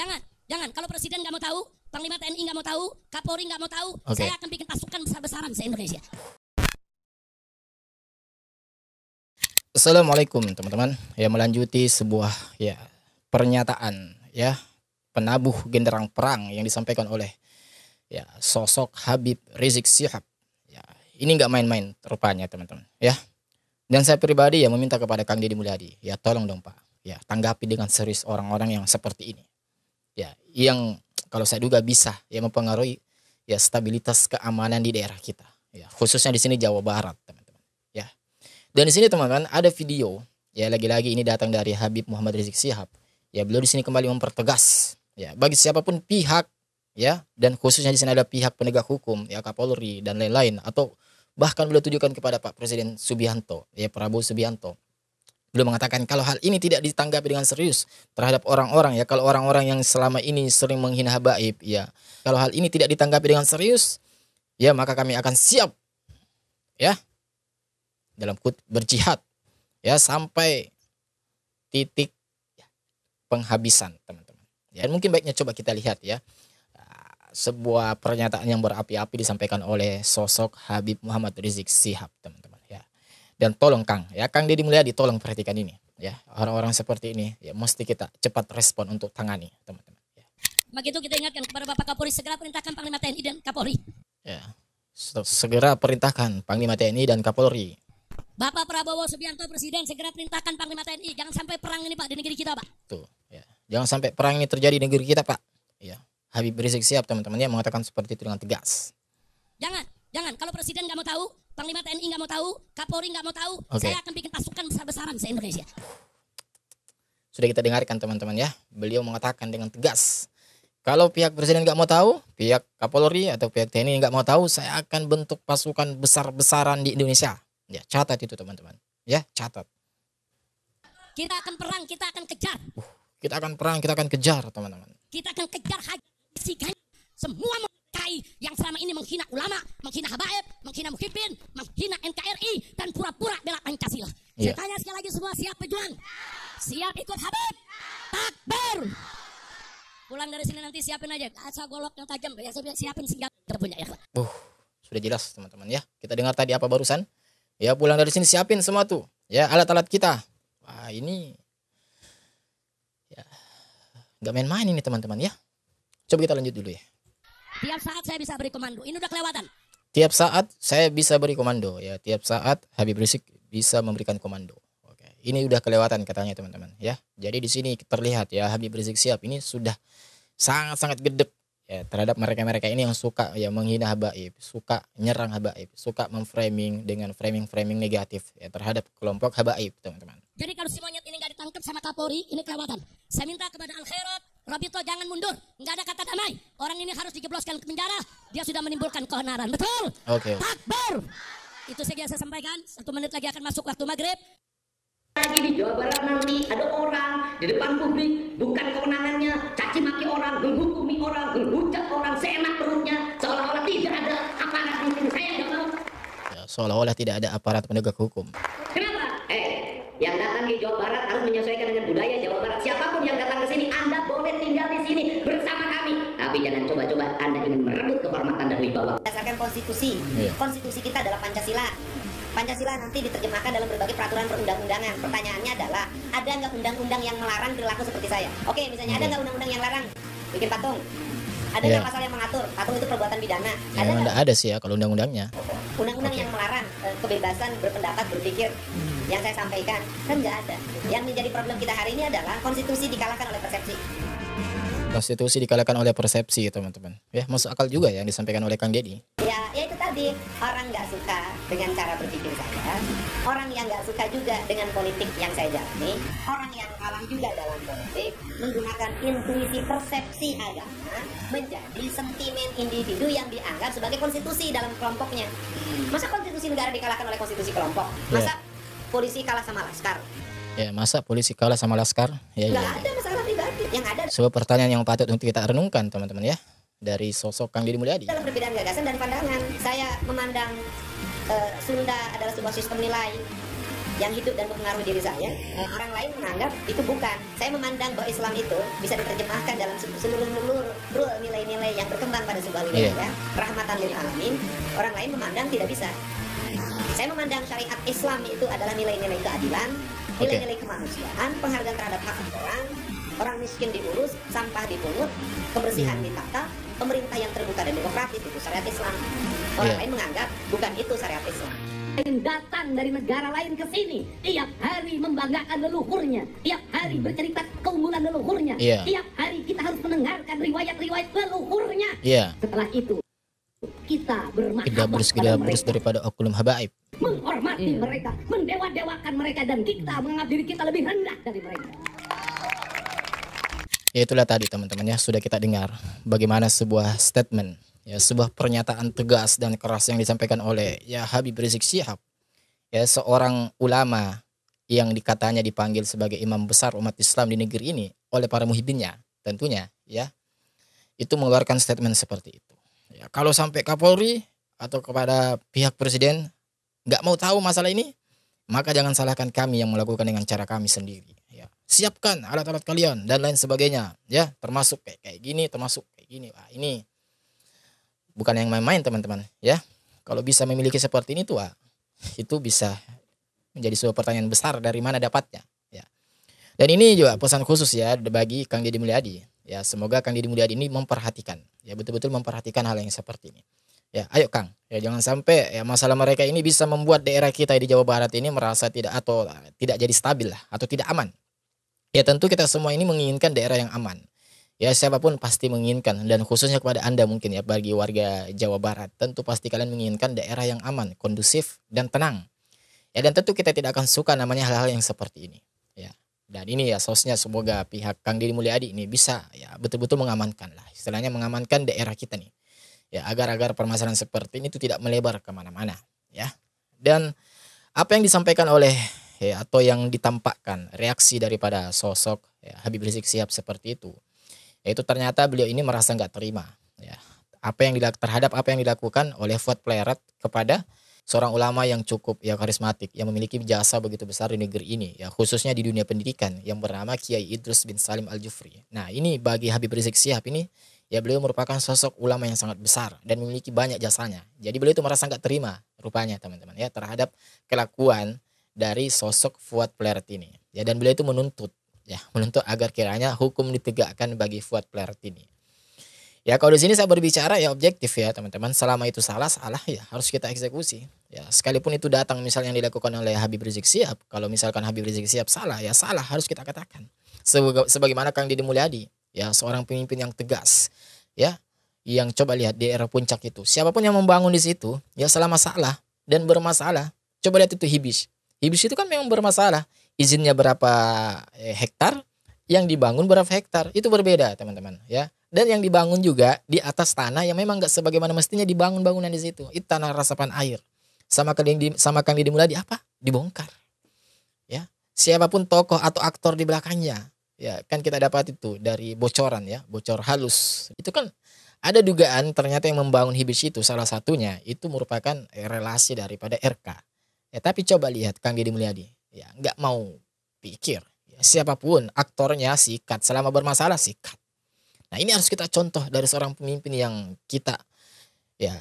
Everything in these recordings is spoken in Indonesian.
Jangan. Kalau presiden nggak mau tahu, Panglima TNI nggak mau tahu, Kapolri nggak mau tahu, saya akan bikin pasukan besar-besaran se-Indonesia. Assalamualaikum teman-teman. Ya, melanjuti sebuah pernyataan penabuh genderang perang yang disampaikan oleh sosok Habib Rizik Syihab. Ya, ini nggak main-main rupanya teman-teman. Ya. Dan saya pribadi meminta kepada Kang Deddy Mulyadi, tolong dong Pak, tanggapi dengan serius orang-orang yang seperti ini. Yang kalau saya duga bisa mempengaruhi stabilitas keamanan di daerah kita. Khususnya di sini Jawa Barat, teman-teman. Dan di sini teman-teman ada video, lagi-lagi ini datang dari Habib Muhammad Rizik Syihab. Beliau di sini kembali mempertegas, bagi siapapun pihak, dan khususnya di sini ada pihak penegak hukum, Kapolri dan lain-lain, atau bahkan beliau tujukan kepada Pak Presiden Subianto, Prabowo Subianto. Beliau mengatakan kalau hal ini tidak ditanggapi dengan serius terhadap orang-orang, kalau orang-orang yang selama ini sering menghina habaib, kalau hal ini tidak ditanggapi dengan serius, maka kami akan siap, dalam berjihad, sampai titik penghabisan, teman-teman. Dan mungkin baiknya coba kita lihat sebuah pernyataan yang berapi-api disampaikan oleh sosok Habib Muhammad Rizik Syihab, teman-teman. Dan tolong Kang Deddy Mulyadi, tolong perhatikan ini, orang-orang seperti ini mesti kita cepat respon untuk tangani, teman-teman. Begitu kita ingatkan kepada Bapak Kapolri segera perintahkan Panglima TNI dan Kapolri. Segera perintahkan Panglima TNI dan Kapolri. Bapak Prabowo Subianto Presiden segera perintahkan Panglima TNI, jangan sampai perang ini Pak di negeri kita Pak. Tuh, jangan sampai perang ini terjadi di negeri kita Pak. Habib Rizik Syihab teman-teman mengatakan seperti itu dengan tegas. Jangan. Kalau presiden nggak mau tahu, Panglima TNI nggak mau tahu, Kapolri nggak mau tahu, saya akan bikin pasukan besar-besaran se-Indonesia. Sudah kita dengarkan teman-teman beliau mengatakan dengan tegas. Kalau pihak presiden nggak mau tahu, pihak Kapolri atau pihak TNI nggak mau tahu, saya akan bentuk pasukan besar-besaran di Indonesia. Catat itu teman-teman. Catat. Kita akan perang, kita akan kejar. Kita akan perang, kita akan kejar teman-teman. Kita akan kejar semua yang selama ini menghina ulama, menghina habaib, menghina muhibbin, menghina NKRI, dan pura-pura bela Pancasila. Saya tanya sekali lagi, semua siap berjuang? Siap ikut Habib? Takbir! Pulang dari sini nanti siapin aja kaca golok yang tajam, siapin senjata terpunya sudah jelas teman-teman Kita dengar tadi apa barusan? Pulang dari sini siapin semua tuh alat-alat kita. Wah, ini nggak main-main ini teman-teman Coba kita lanjut dulu Tiap saat saya bisa beri komando. Ini udah kelewatan. Tiap saat saya bisa beri komando tiap saat Habib Rizik bisa memberikan komando. Oke, ini udah kelewatan katanya teman-teman Jadi di sini terlihat Habib Rizik Syihab ini sudah sangat-sangat gedek terhadap mereka-mereka ini yang suka menghina habaib, suka nyerang habaib, suka memframing dengan framing negatif terhadap kelompok habaib, teman-teman. Jadi kalau si monyet ini nggak ditangkap sama Kapolri, ini kelewatan. Saya minta kepada Al Khairat, Rabito jangan mundur, nggak ada kata damai. Orang ini harus dijebloskan ke penjara. Dia sudah menimbulkan keonaran, betul? Oke. Takbir. Itu saja saya sampaikan. 1 menit lagi akan masuk waktu maghrib. Lagi di Jawa Barat nanti ada orang di depan publik, bukan kewenangannya caci maki orang, menghukumi orang, menghujat orang seenak perutnya, seolah-olah tidak ada aparat hukum. Saya nggak mau. Seolah-olah tidak ada aparat penegak hukum. Kenapa? Yang datang di Jawa Barat harus menyesuaikan dengan budaya Jawa Barat. Siapapun yang datang ke sini, Anda boleh tinggal di sini bersama kami. Tapi jangan coba-coba Anda ingin merebut kehormatan dan wibawa. Berdasarkan konstitusi, konstitusi kita adalah Pancasila. Pancasila nanti diterjemahkan dalam berbagai peraturan perundang-undangan. Pertanyaannya adalah, ada nggak undang-undang yang melarang perilaku seperti saya? Oke, misalnya ada nggak undang-undang yang larang bikin patung? Ada nggak pasal yang mengatur patung itu perbuatan pidana? Ada nggak? Ada sih kalau undang-undangnya. Undang-undang yang melarang kebebasan berpendapat, berpikir, yang saya sampaikan kan nggak ada. Yang menjadi problem kita hari ini adalah konstitusi dikalahkan oleh persepsi. Konstitusi dikalahkan oleh persepsi, teman-teman. Masuk akal juga yang disampaikan oleh Kang Deddy. Ya itu tadi, orang nggak suka dengan cara berpikir saya, orang yang nggak suka juga dengan politik yang saya jalani, orang yang kalah juga dalam politik menggunakan intuisi persepsi agama menjadi sentimen individu yang dianggap sebagai konstitusi dalam kelompoknya. Masa konstitusi negara dikalahkan oleh konstitusi kelompok? Masa polisi kalah sama laskar? Masa polisi kalah sama laskar? Nggak ada masalah pribadi. Yang ada sebuah pertanyaan yang patut untuk kita renungkan, teman-teman dari sosok Kang Deddy Mulyadi. Dalam perbedaan gagasan dan pandangan, saya memandang Sunda adalah sebuah sistem nilai yang hidup dan mempengaruhi diri saya. Orang lain menganggap itu bukan. Saya memandang bahwa Islam itu bisa diterjemahkan dalam seluruh nilai-nilai yang berkembang pada sebuah wilayah, rahmatan lil alamin, orang lain memandang tidak bisa. Saya memandang syariat Islam itu adalah nilai-nilai keadilan, nilai-nilai kemanusiaan, penghargaan terhadap hak orang miskin diurus, sampah dipungut, kebersihan ditata, pemerintah yang terbuka dan demokratis itu syariat Islam. Orang lain menganggap bukan itu syariat Islam. Yang datang dari negara lain ke sini tiap hari membanggakan leluhurnya, tiap hari bercerita keunggulan leluhurnya, tiap hari kita harus mendengarkan riwayat-riwayat leluhurnya. Setelah itu kita bermahabbah daripada oknum habaib, menghormati mereka, mendewa-dewakan mereka, dan kita menganggap diri kita lebih rendah dari mereka. Ya itulah tadi teman-teman ya, sudah kita dengar bagaimana sebuah statement, ya sebuah pernyataan tegas dan keras yang disampaikan oleh ya Habib Rizik Syihab, ya seorang ulama yang dikatanya dipanggil sebagai imam besar umat Islam di negeri ini oleh para muhibinnya tentunya, ya itu mengeluarkan statement seperti itu. Ya, kalau sampai Kapolri atau kepada pihak presiden nggak mau tahu masalah ini, maka jangan salahkan kami yang melakukan dengan cara kami sendiri. Ya, siapkan alat-alat kalian dan lain sebagainya. Ya, termasuk kayak gini, termasuk kayak gini. Wah, ini bukan yang main-main teman-teman. Ya, kalau bisa memiliki seperti ini tuh, itu bisa menjadi sebuah pertanyaan besar dari mana dapatnya. Ya, dan ini juga pesan khusus ya bagi Kang Deddy Mulyadi. Ya, semoga Kang Deddy Mulyadi ini memperhatikan, ya betul-betul memperhatikan hal yang seperti ini. Ya, ayo Kang, ya jangan sampai ya masalah mereka ini bisa membuat daerah kita di Jawa Barat ini merasa tidak jadi stabil lah, atau tidak aman. Ya tentu kita semua ini menginginkan daerah yang aman. Ya siapapun pasti menginginkan, dan khususnya kepada Anda mungkin ya bagi warga Jawa Barat, tentu pasti kalian menginginkan daerah yang aman, kondusif dan tenang. Ya dan tentu kita tidak akan suka namanya hal-hal yang seperti ini. Ya. Dan ini ya sosnya semoga pihak Kang Deddy Mulyadi ini bisa ya betul-betul mengamankan lah, istilahnya mengamankan daerah kita nih. Ya agar permasalahan seperti ini itu tidak melebar kemana-mana ya. Dan apa yang disampaikan oleh ya atau yang ditampakkan reaksi daripada sosok ya, Habib Rizik Syihab seperti itu, yaitu ternyata beliau ini merasa nggak terima ya terhadap apa yang dilakukan oleh Fuad Plerat kepada seorang ulama yang cukup ya karismatik, yang memiliki jasa begitu besar di negeri ini ya, khususnya di dunia pendidikan, yang bernama Kiai Idrus bin Salim Al-Jufri. Nah ini bagi Habib Rizik Syihab ini ya beliau merupakan sosok ulama yang sangat besar dan memiliki banyak jasanya. Jadi beliau itu merasa nggak terima rupanya teman-teman ya terhadap kelakuan dari sosok Fuad Plerat ini. Ya dan beliau itu menuntut agar kiranya hukum ditegakkan bagi Fuad Plerat ini. Ya kalau di sini saya berbicara ya objektif ya teman-teman. Selama itu salah ya harus kita eksekusi. Ya sekalipun itu datang misalnya yang dilakukan oleh Habib Rizik Syihab, kalau misalkan Habib Rizik Syihab salah ya salah, harus kita katakan. Sebagaimana Kang Deddy Mulyadi, ya seorang pemimpin yang tegas, ya yang coba lihat di era puncak itu, siapapun yang membangun di situ ya selama salah dan bermasalah, coba lihat itu Hibis itu kan memang bermasalah, izinnya berapa hektar, yang dibangun berapa hektar, itu berbeda teman-teman ya. Dan yang dibangun juga di atas tanah yang memang nggak sebagaimana mestinya dibangun bangunan di situ, itu tanah resapan air. Sama Kang Deddy Mulyadi apa dibongkar ya, siapapun tokoh atau aktor di belakangnya. Ya kan kita dapat itu dari bocoran ya, bocor halus. Itu kan ada dugaan ternyata yang membangun Hibis itu salah satunya itu merupakan relasi daripada RK. Ya tapi coba lihat Kang Deddy Mulyadi, ya nggak mau pikir. Ya, siapapun aktornya sikat, selama bermasalah sikat. Nah ini harus kita contoh dari seorang pemimpin yang kita ya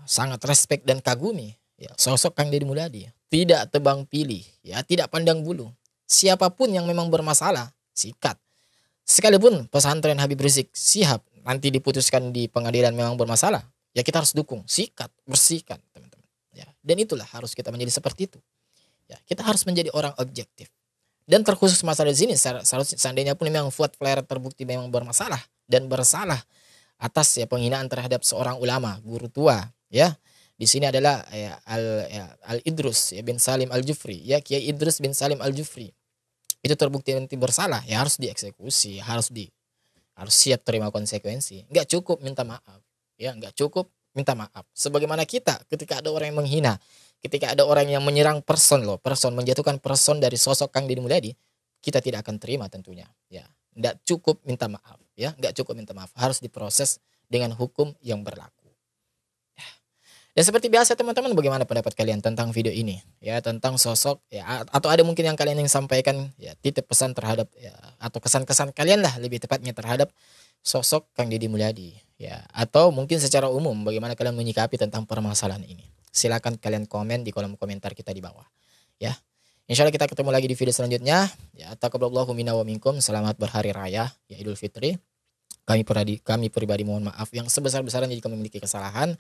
sangat respect dan kagumi. Ya sosok Kang Deddy Mulyadi, tidak tebang pilih, ya tidak pandang bulu. Siapapun yang memang bermasalah sikat. Sekalipun pesantren Habib Rizik Syihab nanti diputuskan di pengadilan memang bermasalah, ya kita harus dukung, sikat, bersihkan teman-teman. Ya, dan itulah harus kita menjadi seperti itu. Ya, kita harus menjadi orang objektif. Dan terkhusus masalah di sini, seandainya pun memang Fuad Plerat terbukti memang bermasalah dan bersalah atas ya penghinaan terhadap seorang ulama, guru tua, ya. Di sini adalah ya, Al Idrus ya, bin Salim Al-Jufri, ya Kiai Idrus bin Salim Al-Jufri. Itu terbukti nanti bersalah, ya harus dieksekusi, harus siap terima konsekuensi. Nggak cukup minta maaf, ya nggak cukup minta maaf. Sebagaimana kita ketika ada orang yang menghina, ketika ada orang yang menyerang person menjatuhkan person dari sosok Kang Deddy Mulyadi, kita tidak akan terima tentunya. Ya nggak cukup minta maaf, ya nggak cukup minta maaf, harus diproses dengan hukum yang berlaku. Dan seperti biasa teman-teman, bagaimana pendapat kalian tentang video ini? Ya, tentang sosok ya, atau ada mungkin yang kalian ingin sampaikan ya, titip pesan terhadap ya, atau kesan-kesan kalian lah lebih tepatnya terhadap sosok Kang Deddy Mulyadi ya, atau mungkin secara umum bagaimana kalian menyikapi tentang permasalahan ini. Silakan kalian komen di kolom komentar kita di bawah. Ya. Insyaallah kita ketemu lagi di video selanjutnya. Ya, taqabbalallahu minna wa minkum. Selamat berhari raya ya Idul Fitri. Kami pribadi mohon maaf yang sebesar-besarnya jika memiliki kesalahan.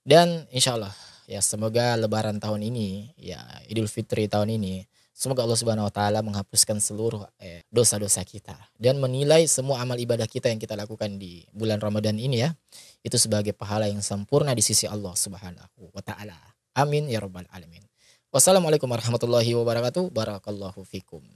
Dan insya Allah ya semoga Lebaran tahun ini ya Idul Fitri tahun ini semoga Allah Subhanahu Wa Taala menghapuskan seluruh dosa-dosa kita dan menilai semua amal ibadah kita yang kita lakukan di bulan Ramadan ini ya itu sebagai pahala yang sempurna di sisi Allah Subhanahu Wa Taala. Amin ya rabbal alamin. Wassalamualaikum warahmatullahi wabarakatuh. Barakallahu fikum.